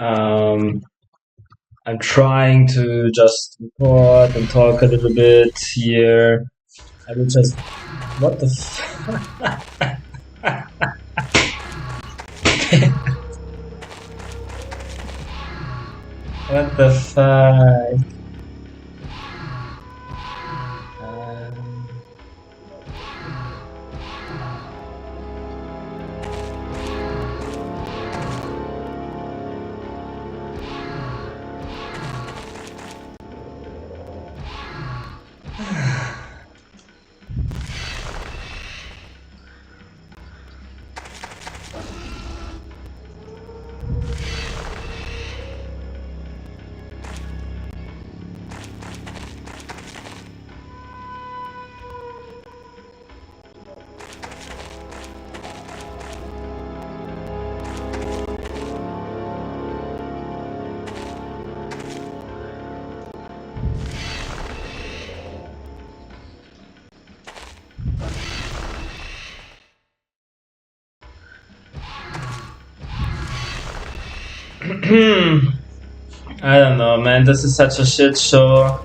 Um, I'm trying to just record and talk a little bit here. I will just. What the what the fuck? Um, I don't know, man. This is such a shit show.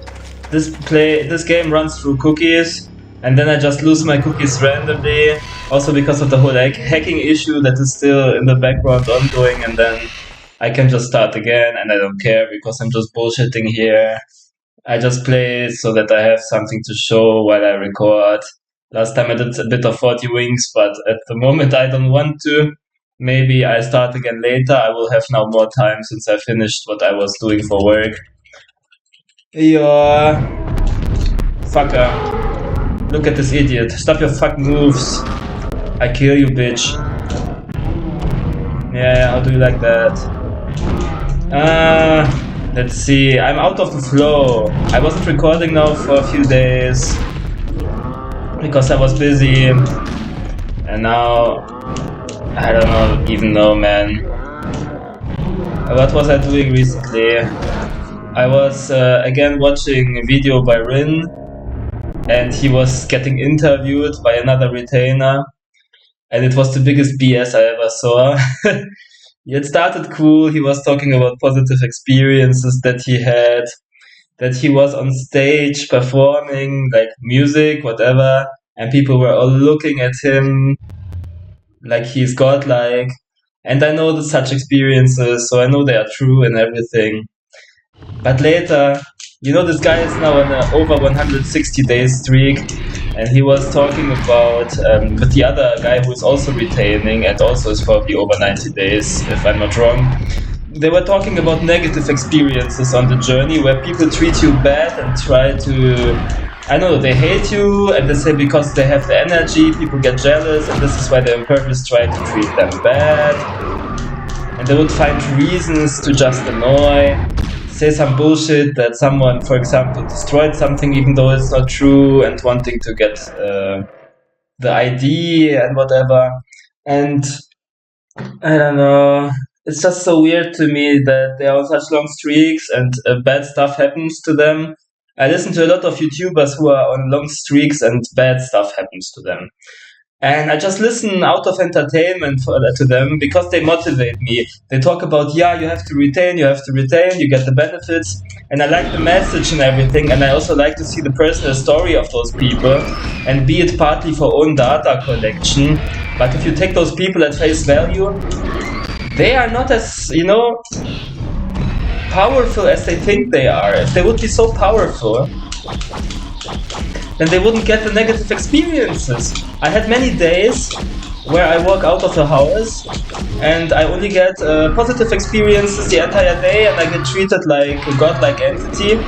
This game runs through cookies, and then I just lose my cookies randomly. Also because of the whole hacking issue that is still in the background ongoing, and then I can just start again, and I don't care because I'm just bullshitting here. I just play so that I have something to show while I record. Last time I did a bit of 40 wings, but at the moment I don't want to. Maybe I start again later. I will have now more time since I finished what I was doing for work. Yeah. Fucker. Look at this idiot. Stop your fucking moves. I kill you, bitch. Yeah, how do you like that? Let's see. I'm out of the flow. I wasn't recording now for a few days because I was busy. And now I don't even know, man. What was I doing recently? I was again watching a video by Rin, and he was getting interviewed by another retainer, and it was the biggest BS I ever saw. It started cool. He was talking about positive experiences that he had, that he was on stage performing like music, whatever, and people were all looking at him like he's godlike. And I know that such experiences, so I know they are true and everything. But later, this guy is now on an over 160-day streak, and he was talking about with the other guy who is also retaining and also is probably over 90 days, if I'm not wrong. They were talking about negative experiences on the journey where people treat you bad and try to, they hate you, and they say because they have the energy, people get jealous, and this is why they on purpose try to treat them bad. And they would find reasons to just annoy, say some bullshit that someone, for example, destroyed something even though it's not true, and wanting to get the ID and whatever. And I don't know. It's just so weird to me that they are on such long streaks and bad stuff happens to them. I listen to a lot of YouTubers who are on long streaks and bad stuff happens to them. And I just listen out of entertainment to them because they motivate me. They talk about, you have to retain, you get the benefits. And I like the message and everything. And I also like to see the personal story of those people, and be it partly for own data collection. But if you take those people at face value, they are not as, powerful as they think they are. If they would be so powerful, then they wouldn't get the negative experiences. I had many days where I walk out of the house and I only get positive experiences the entire day, and I get treated like a godlike entity.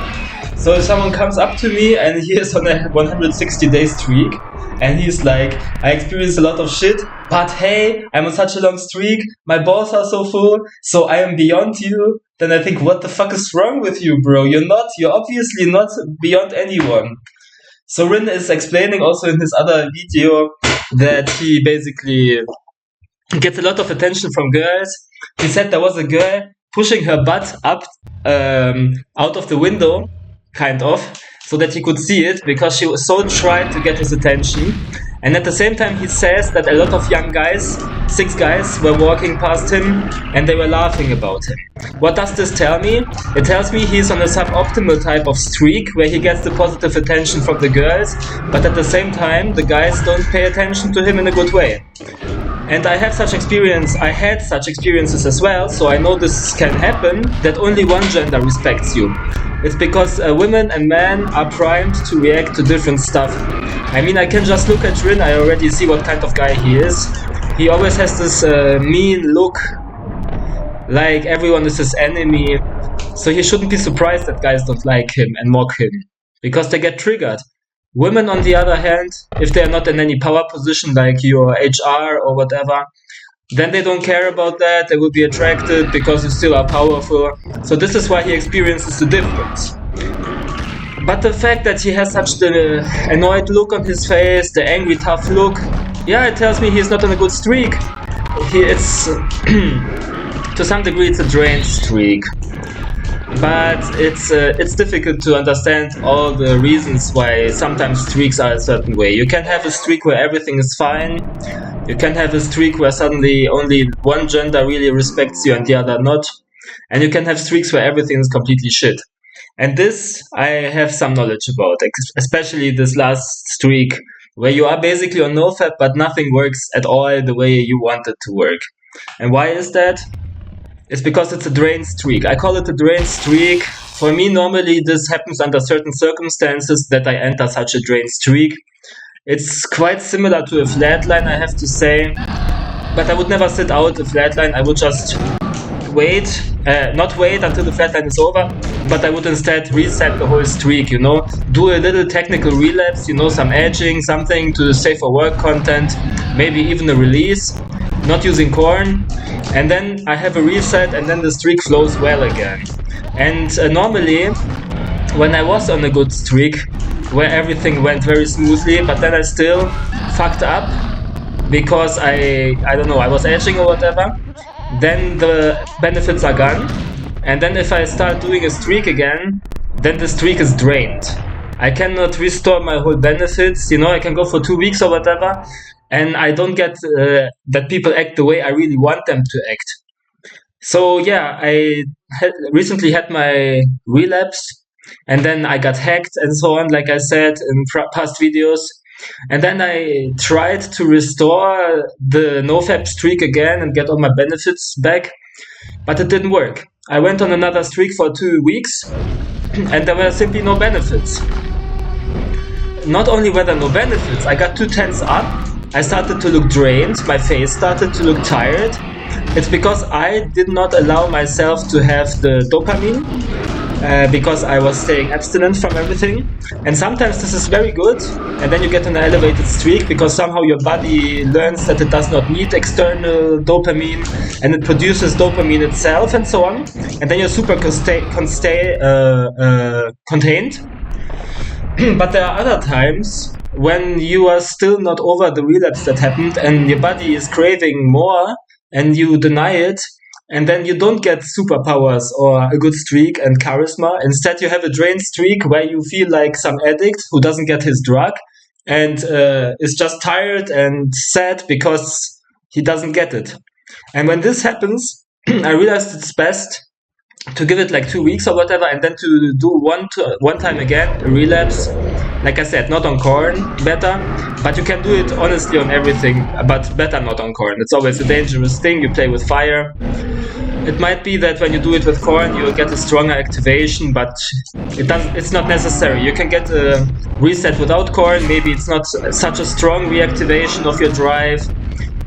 So if someone comes up to me and he is on a 160-day streak and he's like, I experienced a lot of shit, but hey, I'm on such a long streak, my balls are so full, so I am beyond you, then I think, what the fuck is wrong with you, bro? You're obviously not beyond anyone. So Rin is explaining also in his other video that he basically gets a lot of attention from girls. He said there was a girl pushing her butt up out of the window, kind of, so that he could see it, because she was so trying to get his attention. And at the same time, he says that a lot of young guys, 6 guys, were walking past him and they were laughing about him. What does this tell me? It tells me he's on a suboptimal type of streak where he gets the positive attention from the girls, but at the same time, the guys don't pay attention to him in a good way. And I had such experiences as well, so I know this can happen, that only one gender respects you. It's because women and men are primed to react to different stuff. I mean, I can just look at Rin, I already see what kind of guy he is. He always has this mean look, like everyone is his enemy. So he shouldn't be surprised that guys don't like him and mock him, because they get triggered. Women, on the other hand, if they are not in any power position like your HR or whatever, then they don't care about that. They will be attracted because you still are powerful. So this is why he experiences the difference. But the fact that he has such the annoyed look on his face, the angry, tough look, yeah, it tells me he's not on a good streak. It's to some degree it's a drained streak. But it's difficult to understand all the reasons why sometimes streaks are a certain way. You can have a streak where everything is fine. You can have a streak where suddenly only one gender really respects you and the other not. And you can have streaks where everything is completely shit. And this I have some knowledge about, especially this last streak, where you are basically on nofap, but nothing works at all the way you want it to work. And why is that? It's because it's a drain streak. I call it a drain streak. For me, normally this happens under certain circumstances that I enter such a drain streak. It's quite similar to a flatline, I have to say. But I would never sit out a flatline. I would just not wait until the flatline is over, but I would instead reset the whole streak, do a little technical relapse, some edging, something to save for work content, maybe even a release, not using corn, and then I have a reset and then the streak flows well again. And normally, when I was on a good streak, where everything went very smoothly, but then I still fucked up because I don't know, I was edging or whatever, then the benefits are gone. And then if I start doing a streak again, then the streak is drained. I cannot restore my whole benefits, I can go for 2 weeks or whatever, and I don't get that people act the way I really want them to act. So yeah, I recently had my relapse, and then I got hacked and so on, like I said in past videos. And then I tried to restore the nofap streak again and get all my benefits back, but it didn't work. I went on another streak for 2 weeks, and there were simply no benefits. Not only were there no benefits, I got 2 tenths up, I started to look drained, my face started to look tired. It's because I did not allow myself to have the dopamine, because I was staying abstinent from everything. And sometimes this is very good, and then you get an elevated streak because somehow your body learns that it does not need external dopamine and it produces dopamine itself and so on. And then you're super contained. But there are other times when you are still not over the relapse that happened and your body is craving more and you deny it. And then you don't get superpowers or a good streak and charisma. Instead, you have a drained streak where you feel like some addict who doesn't get his drug and is just tired and sad because he doesn't get it. And when this happens, I realized it's best to give it like 2 weeks or whatever, and then to do one time again, a relapse. Like I said, not on corn, better, but you can do it honestly on everything, but better not on corn. It's always a dangerous thing, you play with fire. It might be that when you do it with corn, you'll get a stronger activation, but it's not necessary. You can get a reset without corn, maybe it's not such a strong reactivation of your drive,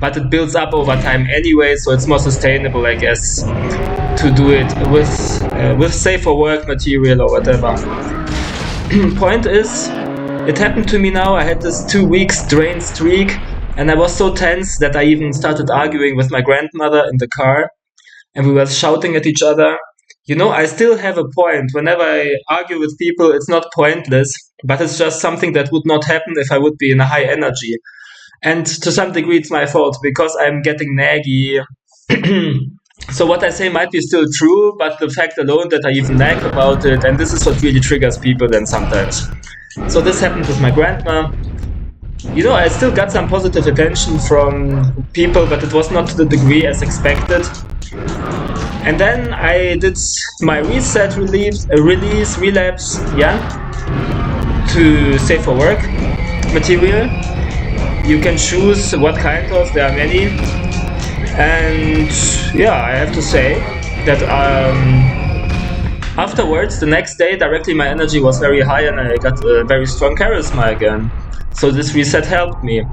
but it builds up over time anyway, so it's more sustainable, I guess, to do it with safer work material or whatever. Point is, it happened to me now. I had this 2 weeks drain streak, and I was so tense that I even started arguing with my grandmother in the car, and we were shouting at each other. I still have a point. Whenever I argue with people, it's not pointless, but it's just something that would not happen if I would be in a high energy. And to some degree, it's my fault because I'm getting naggy. So what I say might be still true, but the fact alone that I even nag about it, and this is what really triggers people then sometimes. So this happened with my grandma. you know, I still got some positive attention from people, but it was not to the degree as expected. And then I did my reset release, relapse, yeah, to save for work material. You can choose what kind of, there are many. And yeah, I have to say that afterwards, the next day, directly my energy was very high and I got a very strong charisma again. So this reset helped me.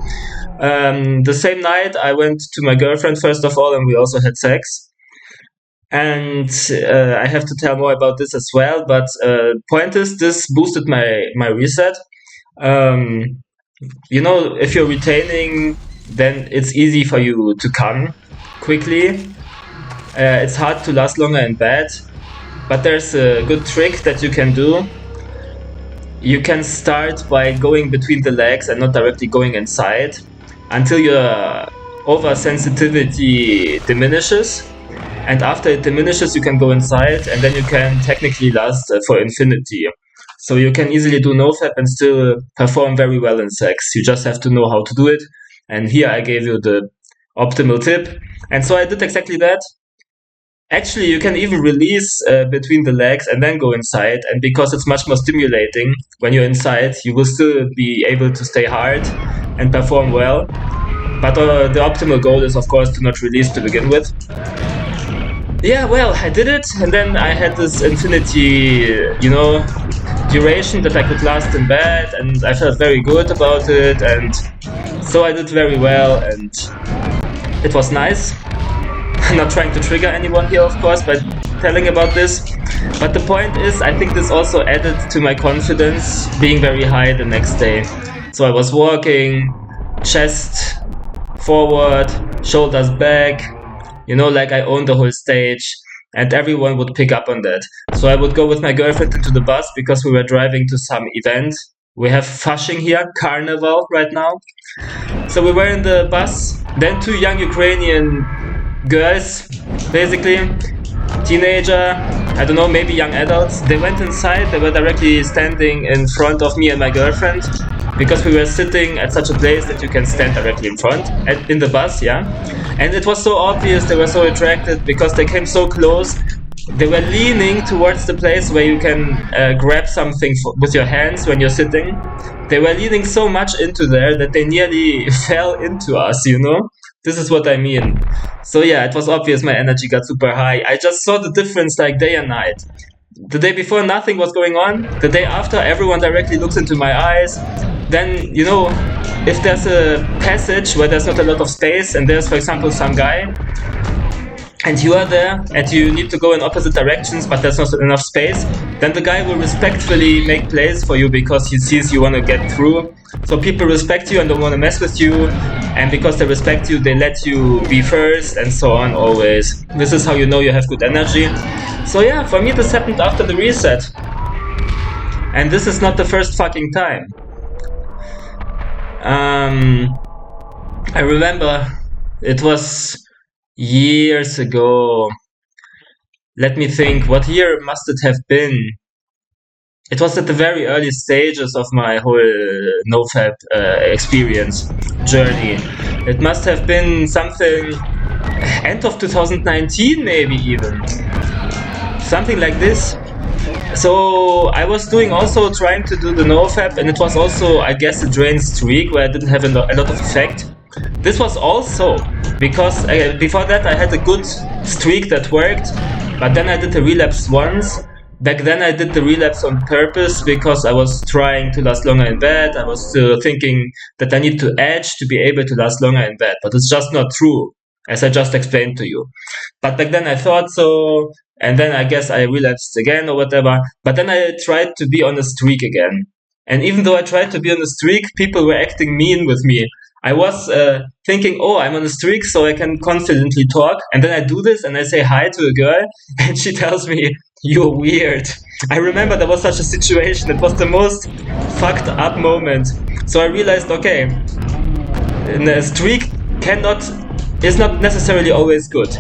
The same night, I went to my girlfriend first of all, and we also had sex. And I have to tell more about this as well. But point is, this boosted my reset. Um, you know, if you're retaining, then it's easy for you to come quickly. It's hard to last longer in bed. But there's a good trick that you can do. You can start by going between the legs and not directly going inside until your oversensitivity diminishes. And after it diminishes, you can go inside, and then you can technically last for infinity. So you can easily do nofap and still perform very well in sex. You just have to know how to do it. And here I gave you the optimal tip. And so I did exactly that. Actually, you can even release between the legs and then go inside. And because it's much more stimulating when you're inside, you will still be able to stay hard and perform well. But the optimal goal is, of course, to not release to begin with. Yeah, well, I did it, and then I had this infinity, you know, duration that I could last in bed, and I felt very good about it, and so I did very well, and it was nice. I'm not trying to trigger anyone here, of course, by telling about this, but the point is, I think this also added to my confidence being very high the next day. So I was walking, chest forward, shoulders back, you know, like I owned the whole stage, and everyone would pick up on that. So I would go with my girlfriend into the bus because we were driving to some event. We have Fasching here, Carnival right now. So we were in the bus, then two young Ukrainian girls, basically, teenager, I don't know, maybe young adults. They went inside, they were directly standing in front of me and my girlfriend, because we were sitting at such a place that you can stand directly in front, in the bus, yeah. And it was so obvious, they were so attracted because they came so close. They were leaning towards the place where you can grab something with your hands when you're sitting. They were leaning so much into there that they nearly fell into us, you know? This is what I mean. So yeah, it was obvious my energy got super high. I just saw the difference like day and night. The day before, nothing was going on. The day after, everyone directly looks into my eyes. Then, you know, if there's a passage where there's not a lot of space and there's, for example, some guy, and you are there and you need to go in opposite directions but there's not enough space, then the guy will respectfully make place for you because he sees you want to get through. So people respect you and don't want to mess with you, and because they respect you, they let you be first, and so on always. This is how you know you have good energy. So yeah, for me this happened after the reset. And this is not the first fucking time. I remember it was years ago. Let me think, what year must it have been? It was at the very early stages of my whole nofap experience journey. It must have been something end of 2019, maybe even. Something like this. So I was trying to do the nofap, and it was also, I guess, a drain streak where I didn't have a lot of effect. This was also because before that I had a good streak that worked, but then I did the relapse once. Back then I did the relapse on purpose because I was trying to last longer in bed. I was still thinking that I need to edge to be able to last longer in bed, but it's just not true, as I just explained to you. But back then I thought so, and then I guess I relapsed again or whatever. But then I tried to be on a streak again. And even though I tried to be on a streak, people were acting mean with me. I was thinking, oh, I'm on a streak, so I can confidently talk. And then I do this and I say hi to a girl, and she tells me, you're weird. I remember there was such a situation. It was the most fucked up moment. So I realized, okay, a streak is not necessarily always good.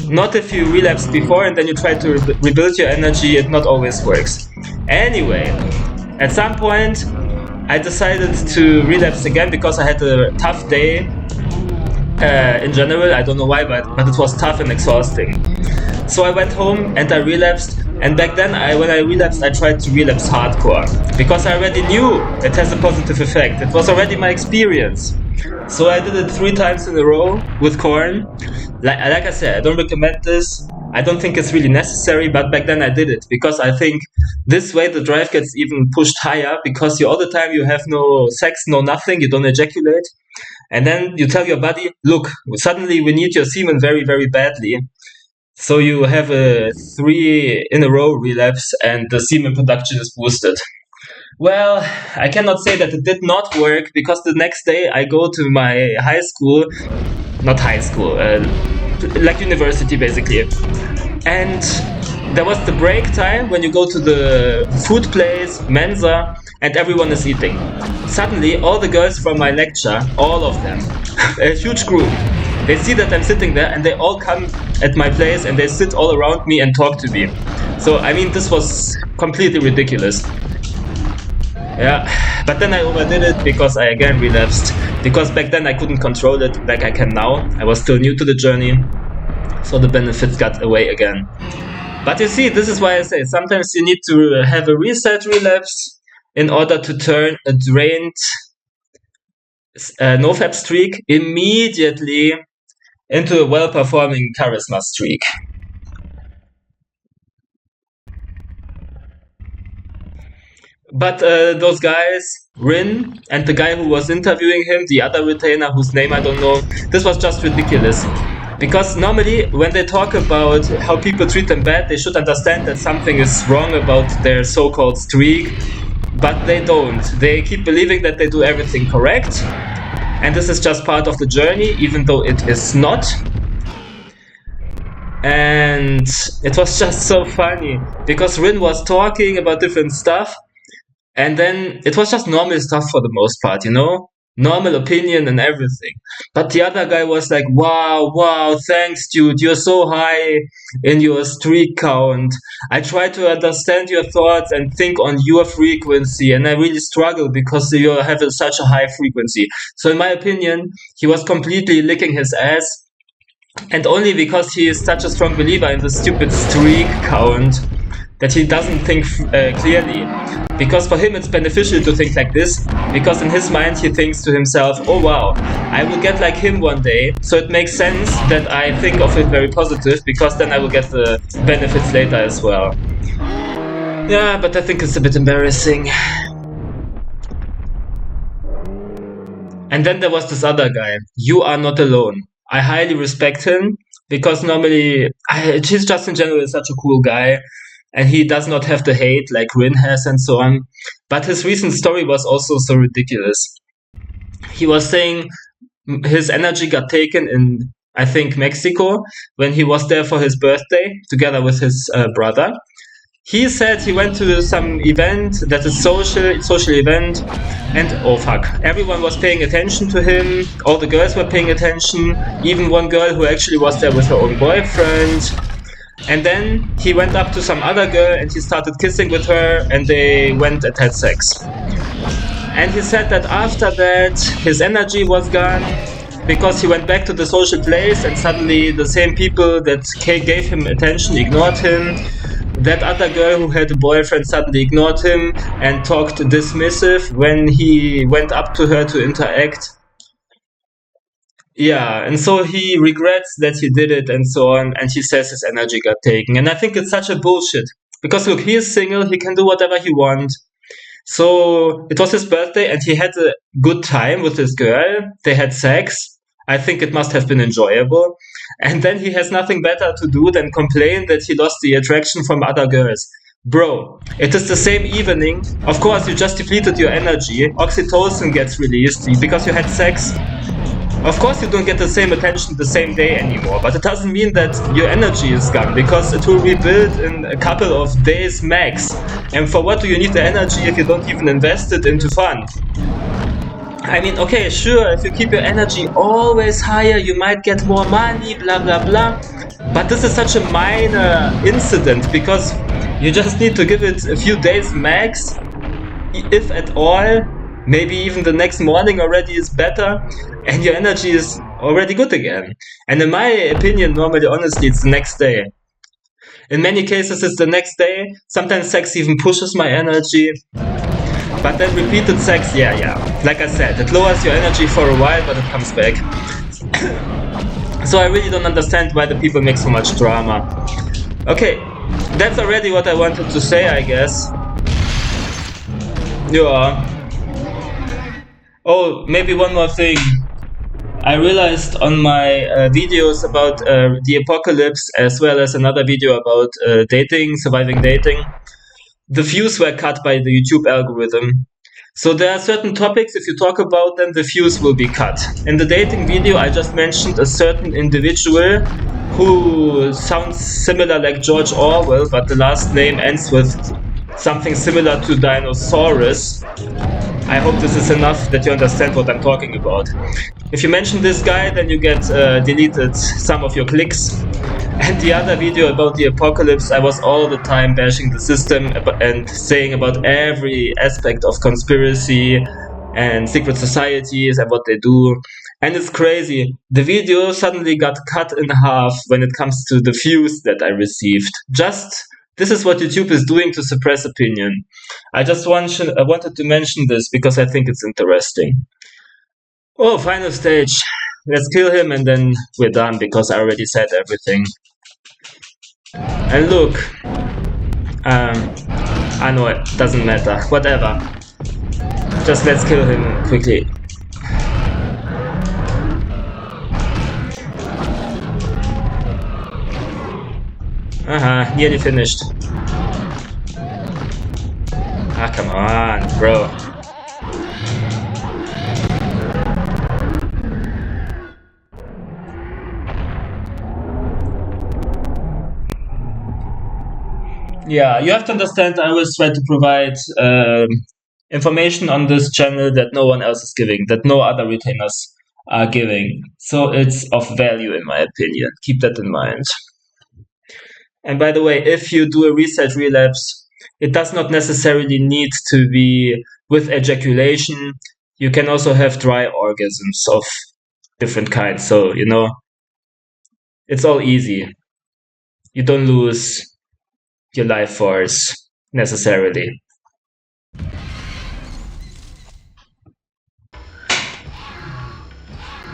Not if you relapsed before and then you try to rebuild your energy, it not always works. Anyway, at some point, I decided to relapse again because I had a tough day in general. I don't know why, but it was tough and exhausting. So I went home and I relapsed. And back then, when I relapsed, I tried to relapse hardcore because I already knew it has a positive effect. It was already my experience. So I did it 3 times in a row with corn. Like I said, I don't recommend this. I don't think it's really necessary, but back then I did it because I think this way the drive gets even pushed higher because all the time you have no sex, no nothing, you don't ejaculate. And then you tell your body, look, suddenly we need your semen very, very badly. So you have a 3 in a row relapse and the semen production is boosted. Well, I cannot say that it did not work because the next day I go to my high school, not high school, like university basically. And there was the break time when you go to the food place, Mensa, and everyone is eating. Suddenly, all the girls from my lecture, all of them, a huge group, they see that I'm sitting there and they all come at my place and they sit all around me and talk to me. So, I mean, this was completely ridiculous. Yeah, but then I overdid it because I again relapsed. Because back then I couldn't control it like I can now. I was still new to the journey, so the benefits got away again. But you see, this is why I say sometimes you need to have a reset relapse in order to turn a drained nofap streak immediately into a well-performing charisma streak. But those guys, Rin and the guy who was interviewing him, the other retainer whose name I don't know, this was just ridiculous. Because normally when they talk about how people treat them bad, they should understand that something is wrong about their so-called streak, but they don't. They keep believing that they do everything correct, and this is just part of the journey, even though it is not. And it was just so funny, because Rin was talking about different stuff, and then it was just normal stuff for the most part, you know? Normal opinion and everything. But the other guy was like, wow, thanks, dude. You're so high in your streak count. I try to understand your thoughts and think on your frequency, and I really struggle because you have such a high frequency. So, in my opinion, he was completely licking his ass, and only because he is such a strong believer in the stupid streak count that he doesn't think clearly. Because for him it's beneficial to think like this, because in his mind he thinks to himself, oh wow, I will get like him one day, so it makes sense that I think of it very positive, because then I will get the benefits later as well. Yeah, but I think it's a bit embarrassing. And then there was this other guy. You are not alone. I highly respect him, because normally he's just in general such a cool guy, and he does not have the hate like Rin has and so on. But his recent story was also so ridiculous. He was saying his energy got taken in, I think, Mexico, when he was there for his birthday together with his brother. He said he went to some event that is social event, and oh fuck, everyone was paying attention to him. All the girls were paying attention, even one girl who actually was there with her own boyfriend. And then he went up to some other girl and he started kissing with her, and they went and had sex. And he said that after that his energy was gone, because he went back to the social place and suddenly the same people that gave him attention ignored him. That other girl who had a boyfriend suddenly ignored him and talked dismissive when he went up to her to interact. Yeah, and so he regrets that he did it and so on, and he says his energy got taken. And I think it's such a bullshit. Because look, he is single, he can do whatever he wants. So it was his birthday and he had a good time with this girl. They had sex. I think it must have been enjoyable. And then he has nothing better to do than complain that he lost the attraction from other girls. Bro, it is the same evening. Of course, you just depleted your energy. Oxytocin gets released because you had sex. Of course you don't get the same attention the same day anymore, but it doesn't mean that your energy is gone, because it will rebuild in a couple of days max. And for what do you need the energy if you don't even invest it into fun? I mean, okay, sure, if you keep your energy always higher, you might get more money, blah blah blah. But this is such a minor incident, because you just need to give it a few days max, if at all, maybe even the next morning already is better, and your energy is already good again. And in my opinion, normally, honestly, it's the next day. In many cases, it's the next day. Sometimes sex even pushes my energy. But then repeated sex, yeah. Like I said, it lowers your energy for a while, but it comes back. So I really don't understand why the people make so much drama. Okay, that's already what I wanted to say, I guess. Yeah. Oh, maybe one more thing. I realized on my videos about the apocalypse, as well as another video about surviving dating, the views were cut by the YouTube algorithm. So there are certain topics, if you talk about them, the views will be cut. In the dating video, I just mentioned a certain individual who sounds similar like George Orwell, but the last name ends with something similar to Dinosaurus. I hope this is enough that you understand what I'm talking about. If you mention this guy, then you get deleted some of your clicks. And the other video about the apocalypse, I was all the time bashing the system and saying about every aspect of conspiracy and secret societies and what they do. And it's crazy. The video suddenly got cut in half when it comes to the views that I received. This is what YouTube is doing to suppress opinion. I wanted to mention this because I think it's interesting. Oh, final stage. Let's kill him and then we're done because I already said everything. And look. I know it doesn't matter. Whatever. Just let's kill him quickly. Nearly finished. Ah, come on, bro. Yeah, you have to understand, I always try to provide information on this channel that no one else is giving, that no other retainers are giving. So it's of value in my opinion. Keep that in mind. And by the way, if you do a research relapse, it does not necessarily need to be with ejaculation. You can also have dry orgasms of different kinds. So, it's all easy. You don't lose your life force necessarily.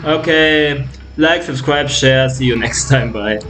Okay, like, subscribe, share. See you next time. Bye.